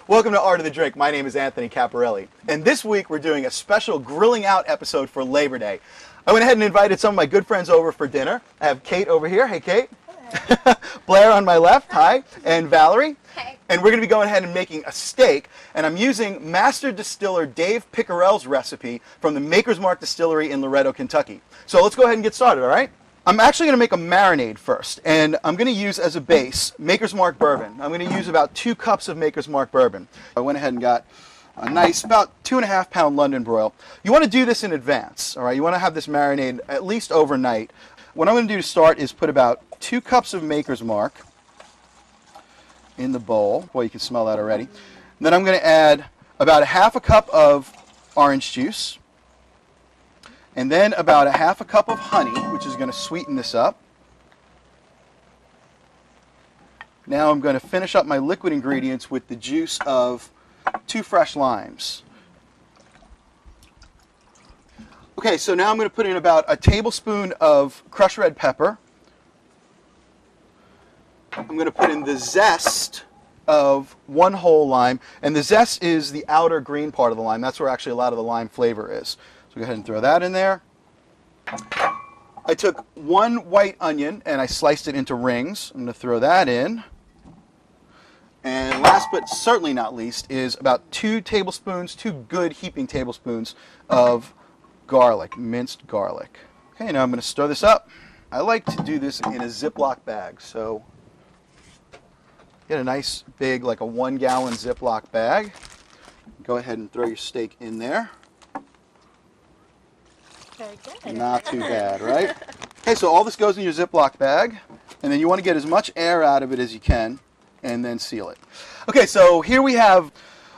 Welcome to Art of the Drink. My name is Anthony Caparelli. And this week we're doing a special grilling out episode for Labor Day. I went ahead and invited some of my good friends over for dinner. I have Kate over here. Hey, Kate. Blair on my left. Hi. And Valerie. Hey. And we're going to be going ahead and making a steak. And I'm using Master Distiller Dave Pickerell's recipe from the Maker's Mark Distillery in Loretto, Kentucky. So let's go ahead and get started, all right? I'm actually going to make a marinade first, and I'm going to use as a base Maker's Mark bourbon. I'm going to use about 2 cups of Maker's Mark bourbon. I went ahead and got a nice, about 2.5 pound London broil. You want to do this in advance, all right? You want to have this marinade at least overnight. What I'm going to do to start is put about 2 cups of Maker's Mark in the bowl. Boy, you can smell that already. Then I'm going to add about a half a cup of orange juice. And then about a half a cup of honey, which is going to sweeten this up. Now I'm going to finish up my liquid ingredients with the juice of 2 fresh limes. Okay, so now I'm going to put in about a tablespoon of crushed red pepper. I'm going to put in the zest of 1 whole lime. And the zest is the outer green part of the lime. That's where actually a lot of the lime flavor is. Go ahead and throw that in there. I took 1 white onion and I sliced it into rings. I'm going to throw that in. And last but certainly not least is about 2 tablespoons, 2 good heaping tablespoons of garlic, minced garlic. Okay, now I'm going to stir this up. I like to do this in a Ziploc bag. So get a nice big, like a 1-gallon Ziploc bag. Go ahead and throw your steak in there. Very good. Not too bad, right? Okay, so all this goes in your Ziploc bag, and then you want to get as much air out of it as you can, and then seal it. Okay, so here we have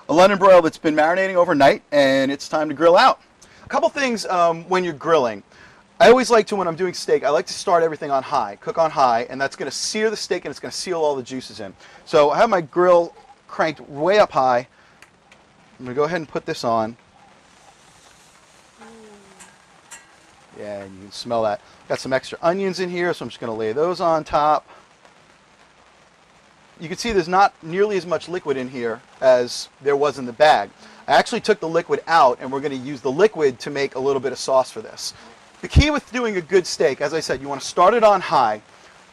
a London broil that's been marinating overnight, and it's time to grill out. A couple things when you're grilling. I always like to, when I'm doing steak, I like to start everything on high, cook on high, and that's going to sear the steak, and it's going to seal all the juices in. So I have my grill cranked way up high. I'm going to go ahead and put this on. Yeah, and you can smell that. Got some extra onions in here, so I'm just going to lay those on top. You can see there's not nearly as much liquid in here as there was in the bag. I actually took the liquid out, and we're going to use the liquid to make a little bit of sauce for this. The key with doing a good steak, as I said, you want to start it on high.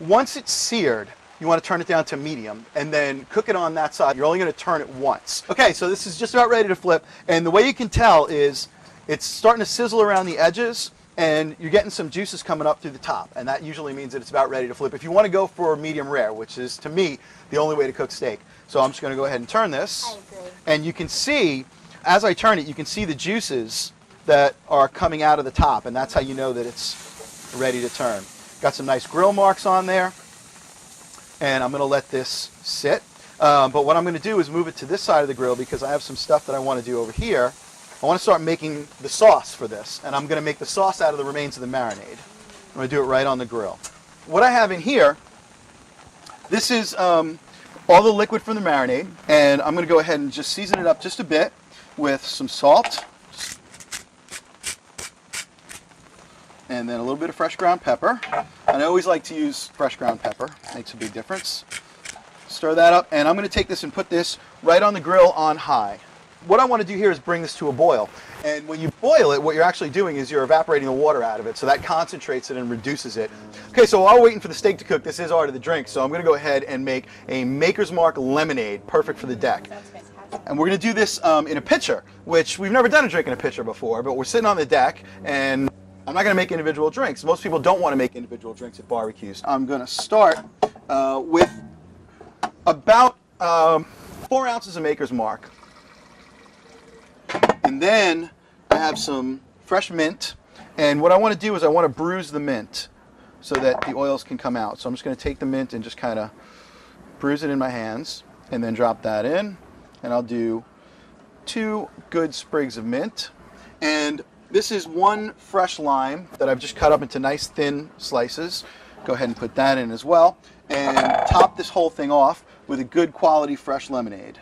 Once it's seared, you want to turn it down to medium, and then cook it on that side. You're only going to turn it once. Okay, so this is just about ready to flip, and the way you can tell is it's starting to sizzle around the edges, and you're getting some juices coming up through the top, and that usually means that it's about ready to flip. If you want to go for medium rare, which is, to me, the only way to cook steak. So I'm just going to go ahead and turn this. I agree. And you can see, as I turn it, you can see the juices that are coming out of the top, and that's how you know that it's ready to turn. Got some nice grill marks on there, and I'm going to let this sit. But what I'm going to do is move it to this side of the grill because I have some stuff that I want to do over here. I want to start making the sauce for this, and I'm going to make the sauce out of the remains of the marinade. I'm going to do it right on the grill. What I have in here, this is all the liquid from the marinade, and I'm going to go ahead and just season it up just a bit with some salt, and then a little bit of fresh ground pepper. And I always like to use fresh ground pepper. It makes a big difference. Stir that up, and I'm going to take this and put this right on the grill on high. What I want to do here is bring this to a boil. And when you boil it, what you're actually doing is you're evaporating the water out of it, so that concentrates it and reduces it. Okay, so while we're waiting for the steak to cook, this is Art of the Drink, so I'm going to go ahead and make a Maker's Mark lemonade, perfect for the deck. That's fantastic. And we're going to do this in a pitcher, which we've never done a drink in a pitcher before, but we're sitting on the deck, and I'm not going to make individual drinks. Most people don't want to make individual drinks at barbecues. I'm going to start with about 4 ounces of Maker's Mark. And then I have some fresh mint. And what I want to do is I want to bruise the mint so that the oils can come out. So I'm just going to take the mint and just kind of bruise it in my hands and then drop that in. And I'll do 2 good sprigs of mint. And this is 1 fresh lime that I've just cut up into nice thin slices. Go ahead and put that in as well. And top this whole thing off with a good quality fresh lemonade.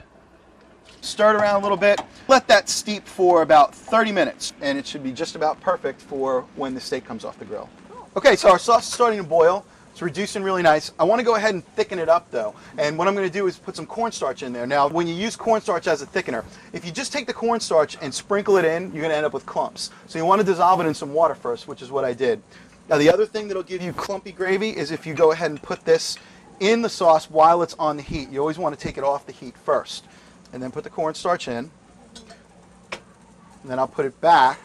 Stir it around a little bit. Let that steep for about 30 minutes, and it should be just about perfect for when the steak comes off the grill. Okay, so our sauce is starting to boil. It's reducing really nice. I want to go ahead and thicken it up though. And what I'm going to do is put some cornstarch in there. Now, when you use cornstarch as a thickener, if you just take the cornstarch and sprinkle it in, you're going to end up with clumps. So you want to dissolve it in some water first, which is what I did. Now, the other thing that'll give you clumpy gravy is if you go ahead and put this in the sauce while it's on the heat. You always want to take it off the heat first. And then put the cornstarch in. And then I'll put it back.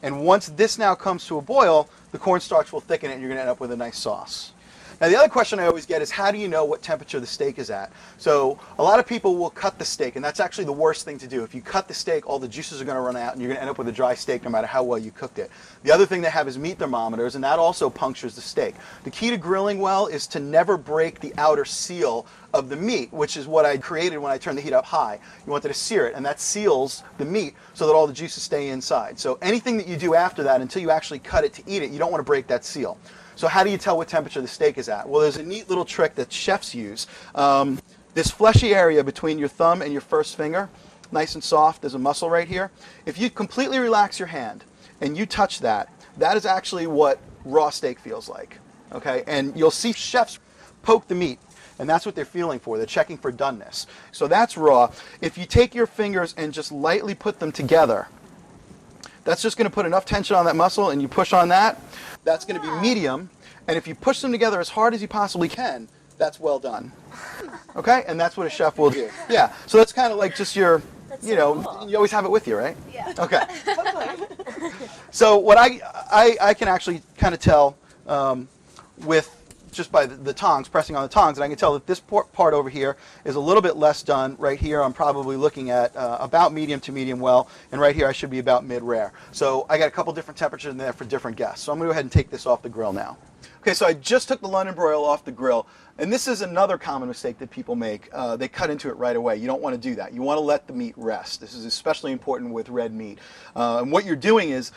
And once this now comes to a boil, the cornstarch will thicken it and you're going to end up with a nice sauce. Now, the other question I always get is, how do you know what temperature the steak is at? So a lot of people will cut the steak, and that's actually the worst thing to do. If you cut the steak, all the juices are going to run out, and you're going to end up with a dry steak no matter how well you cooked it. The other thing they have is meat thermometers, and that also punctures the steak. The key to grilling well is to never break the outer seal of the meat, which is what I created when I turned the heat up high. You wanted to sear it, and that seals the meat so that all the juices stay inside. So anything that you do after that, until you actually cut it to eat it, you don't want to break that seal. So how do you tell what temperature the steak is at? Well, there's a neat little trick that chefs use. This fleshy area between your thumb and your first finger, nice and soft, there's a muscle right here. If you completely relax your hand and you touch that, that is actually what raw steak feels like. Okay? And you'll see chefs poke the meat, and that's what they're feeling for. They're checking for doneness. So that's raw. If you take your fingers and just lightly put them together, that's just going to put enough tension on that muscle, and you push on that, that's going to be medium. And if you push them together as hard as you possibly can, that's well done. Okay? And that's what a chef will do. Yeah. So that's kind of like just your, you know, cool. You always have it with you, right? Yeah. Okay. So what I can actually kind of tell with just by the tongs, pressing on the tongs, and I can tell that this part over here is a little bit less done. Right here I'm probably looking at about medium to medium well, and right here I should be about mid-rare. So I got a couple different temperatures in there for different guests. So I'm going to go ahead and take this off the grill now. Okay, so I just took the London broil off the grill, and this is another common mistake that people make. They cut into it right away. You don't want to do that. You want to let the meat rest. This is especially important with red meat. And what you're doing is,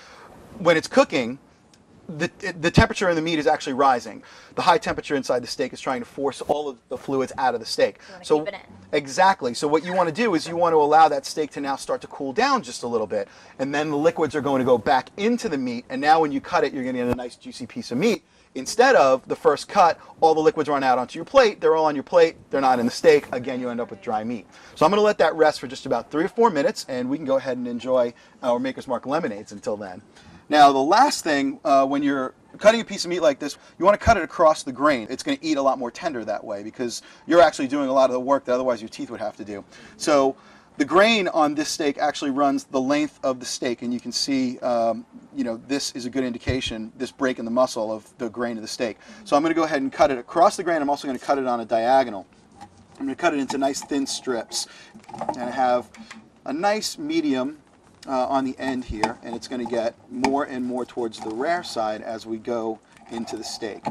when it's cooking, the temperature in the meat is actually rising. The high temperature inside the steak is trying to force all of the fluids out of the steak. So keep it in. Exactly. So what you want to do is you want to allow that steak to now start to cool down just a little bit, and then the liquids are going to go back into the meat, and now when you cut it, you're going to get a nice juicy piece of meat. Instead of the first cut, all the liquids run out onto your plate. They're all on your plate. They're not in the steak. Again, you end up with dry meat. So I'm going to let that rest for just about 3 or 4 minutes, and we can go ahead and enjoy our Maker's Mark lemonades until then. Now, the last thing, when you're cutting a piece of meat like this, you want to cut it across the grain. It's going to eat a lot more tender that way because you're actually doing a lot of the work that otherwise your teeth would have to do. So the grain on this steak actually runs the length of the steak, and you can see, you know, this is a good indication, this break in the muscle of the grain of the steak. So I'm going to go ahead and cut it across the grain. I'm also going to cut it on a diagonal. I'm going to cut it into nice thin strips, and I have a nice medium on the end here, and it's going to get more and more towards the rare side as we go into the steak.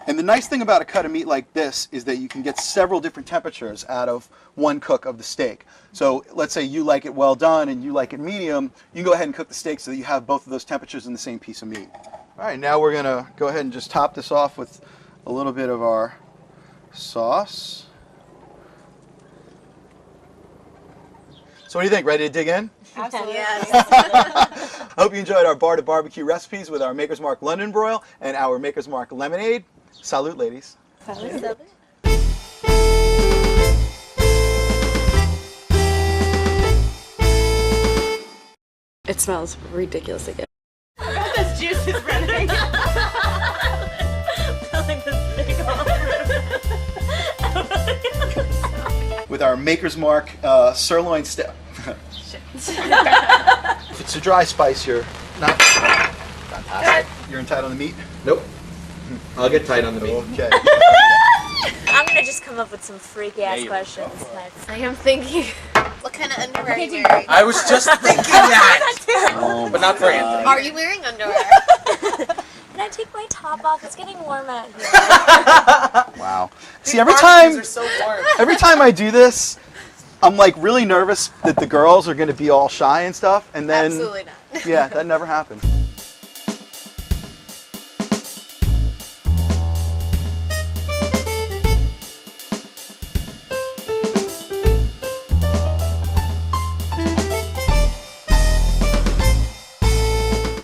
And the nice thing about a cut of meat like this is that you can get several different temperatures out of one cook of the steak. So let's say you like it well done and you like it medium, you can go ahead and cook the steak so that you have both of those temperatures in the same piece of meat. All right, now we're going to go ahead and just top this off with a little bit of our sauce. So what do you think? Ready to dig in? Absolutely. I hope you enjoyed our bar to barbecue recipes with our Maker's Mark London broil and our Maker's Mark lemonade. Salute, ladies. Salute. It smells ridiculously good. This juice is running. Filling this big hole. With our Maker's Mark sirloin steak. If it's a dry spice, you're not fantastic. You're tight on the meat? Nope. I'll get tight on the meat. Okay. I'm gonna just come up with some freaky ass questions next. I am thinking. What kind of underwear are you wearing? I was just thinking that, but not for Anthony. Are you wearing underwear? Can I take my top off? It's getting warm out here. Wow. See, every time I do this, I'm like really nervous that the girls are going to be all shy and stuff, and then Absolutely not. yeah, that never happens.